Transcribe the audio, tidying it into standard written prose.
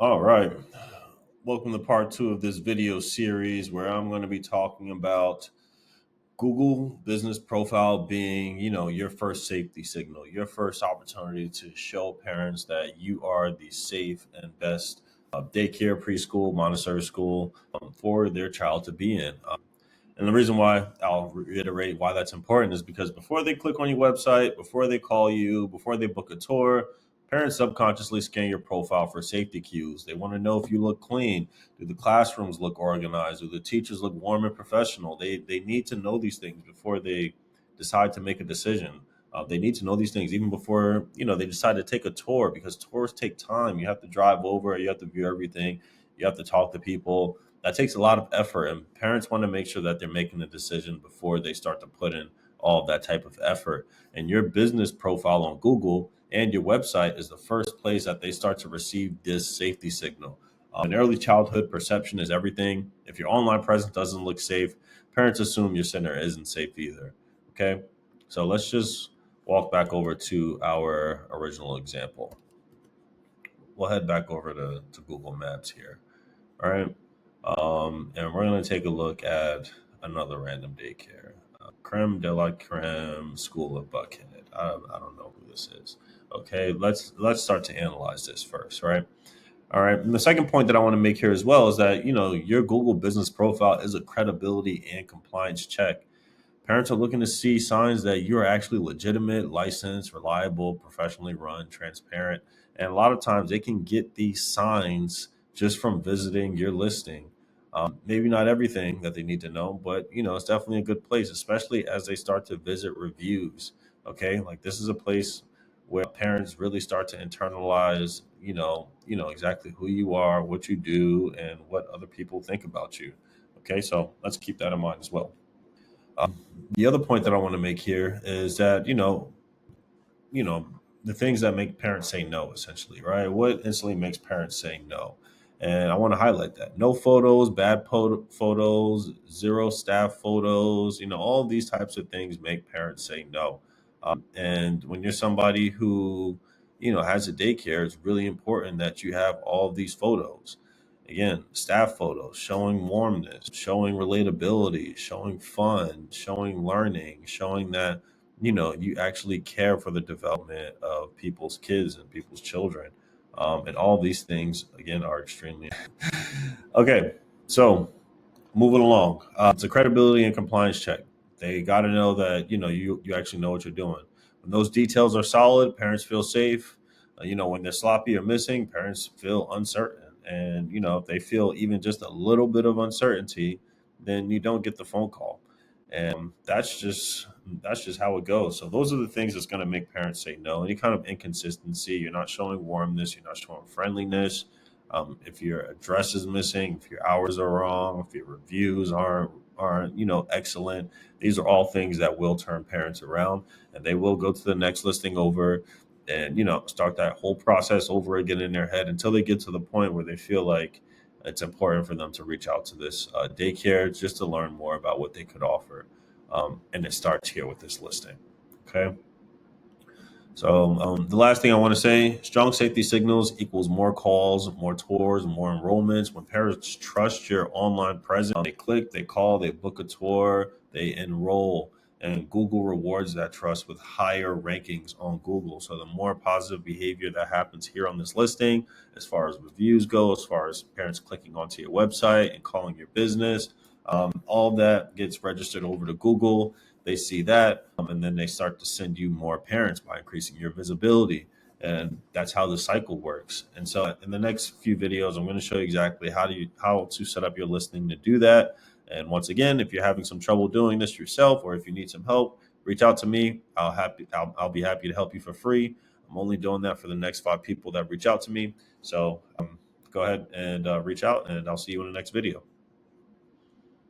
All right. Welcome to part two of this video series where I'm going to be talking about Google business profile being, your first safety signal, your first opportunity to show parents that you are the safe and best daycare, preschool, Montessori school for their child to be in. And the reason why I'll reiterate why that's important is because before they click on your website, before they call you, before they book a tour, parents subconsciously scan your profile for safety cues. They want to know if you look clean. Do the classrooms look organized? Do the teachers look warm and professional? They need to know these things before they decide to make a decision. They need to know these things even before they decide to take a tour, because tours take time. You have to drive over, you have to view everything, you have to talk to people. That takes a lot of effort, and parents want to make sure that they're making a decision before they start to put in all of that type of effort. And your business profile on Google and your website is the first place that they start to receive this safety signal. In early childhood, perception is everything. If your online presence doesn't look safe, parents assume your center isn't safe either. Okay, so let's just walk back over to our original example. We'll head back over to Google Maps here. All right. And we're going to take a look at another random daycare. Creme de la Creme School of Buckhead. I don't know who this is. Okay, let's start to analyze this first, right? All right. And the second point that I want to make here as well is that, your Google business profile is a credibility and compliance check. Parents are looking to see signs that you're actually legitimate, licensed, reliable, professionally run, transparent. And a lot of times they can get these signs just from visiting your listing. Maybe not everything that they need to know, but it's definitely a good place, especially as they start to visit reviews. Okay, like this is a place where parents really start to internalize, exactly who you are, what you do, and what other people think about you. Okay, so let's keep that in mind as well. The other point that I want to make here is that you know the things that make parents say no, essentially, right? What instantly makes parents say no? And I want to highlight that: no photos, bad photos, zero staff photos. All these types of things make parents say no. And when you're somebody who has a daycare, it's really important that you have all of these photos. Again, staff photos showing warmness, showing relatability, showing fun, showing learning, showing that you actually care for the development of people's kids and people's children. And all these things again are extremely okay. So moving along, it's a credibility and compliance check. They got to know that you actually know what you're doing. When those details are solid, parents feel safe. When they're sloppy or missing, parents feel uncertain. And if they feel even just a little bit of uncertainty, then you don't get the phone call. And that's just how it goes. So those are the things that's going to make parents say no. Any kind of inconsistency, you're not showing warmness, you're not showing friendliness. If your address is missing, if your hours are wrong, if your reviews aren't excellent, these are all things that will turn parents around, and they will go to the next listing over, and start that whole process over again in their head until they get to the point where they feel like it's important for them to reach out to this daycare just to learn more about what they could offer. And it starts here with this listing. Okay. So the last thing I want to say, strong safety signals equals more calls, more tours, more enrollments. When parents trust your online presence, they click, they call, they book a tour, they enroll, and Google rewards that trust with higher rankings on Google. So the more positive behavior that happens here on this listing, as far as reviews go, as far as parents clicking onto your website and calling your business, all that gets registered over to Google. They see that, and then they start to send you more parents by increasing your visibility. And that's how the cycle works. And so in the next few videos, I'm going to show you exactly how to set up your listing to do that. And once again, if you're having some trouble doing this yourself, or if you need some help, reach out to me. I'll be happy to help you for free. I'm only doing that for the next 5 people that reach out to me. So go ahead and reach out, and I'll see you in the next video.